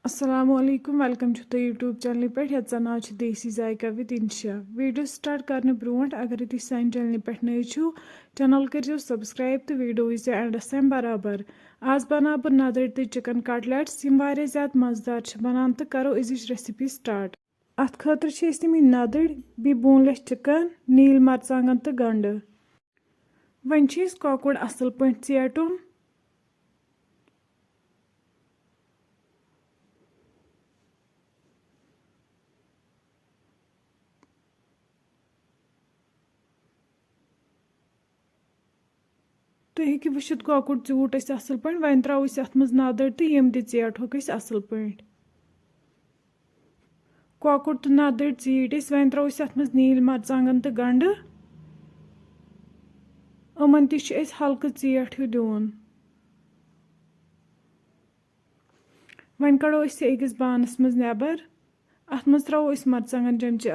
Assalamualaikum, welcome to the YouTube channel पे यत्सा नाव छ देसी जायका विद इंशा वीडियो स्टार्ट करने ब्रोंट अगर तुम सान चैनल पे नए छो चैनल करो सब्सक्राइब तो वीडियो वुचो एंडस तम बराबर आज बना बह नदर तो चिकन कटलेट्स यम वारिया ज़्यादा मज़ेदार बनान तो करो अजिच रेसिपी स्टार्ट अत खतर छ तम नदर बी बोनलेस चिकन नील मरचांगन तो गंड वन कॉकुड़ असल पे चेटुन तुम हेकि वुचित कॉकुड़ चूट असल पे वन त्रो अत मज नदर तो यम तेटोक असल पे कॉकुड़ तो नदर चीट वन त्रो अत मज नील मरचांगन तो गंड अमन तह हल्क चेट हिव दिन वन कड़ो अकिस बानस मज नेबर अत मज त्रो मरचांगन चमचे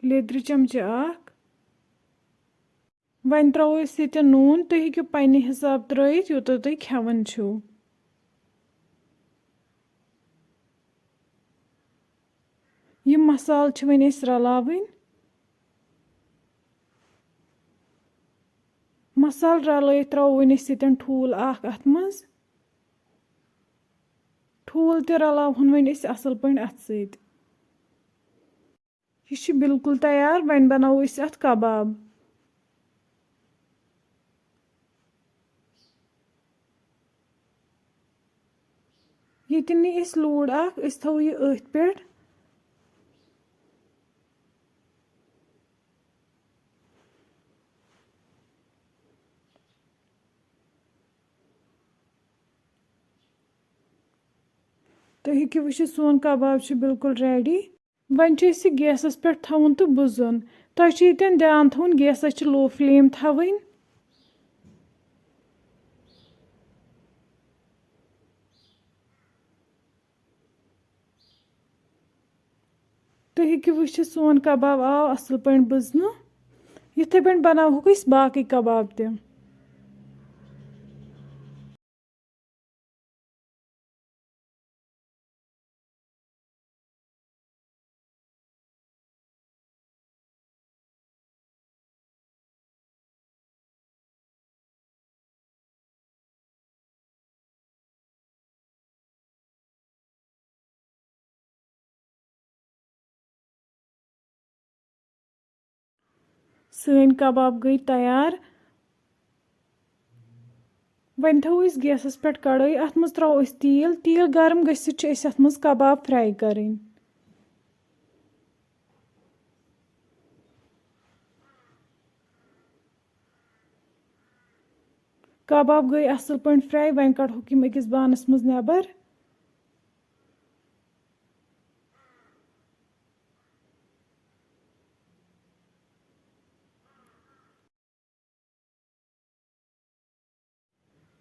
लेद्र चमचे वन त्रो ये नून तुम हेकि पन्ने हिसाब त्रित यूत तुम खेवन छो यम मसाल वन रलावन मसाल रल त्रो वन ठूल अत मज ठूल ते रलावन वन असल पे अत सत यह बिल्कुल तैयार वन बनावो अत कबाब ये नी लूड़ थो यह अथ पे तुम हेकि वुचित सोन कबाब बिल्कुल रेडी वन गैसस पे थवन तो बुजुन तुम ध्यान थवन गैसस लो फ्लेम थवन तुम हेकि वुचित सोन कबाब आव असल पे बुजन इथे पे बनावोक बाकी कबाब तम सन कबाब गई तैयार वन थो गैसस पे कड़ाई अत मज त्रो तेल तेल गर्म गसित अत मज कबाब फ्राई करें कबाब गई असल पे फ्राई वन कड़ोक अकिस बानस मज नेबर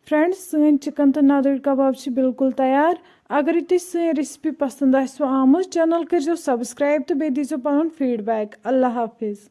फ्रेंड्स सन चिकन तो नदर कबाब बिल्कुल तैयार अगर तुम सन रेसिपी पसंद आमज चैनल करो सब्सक्राइब तो बे दीजो पन फीडबैक अल्लाह हाफिज़।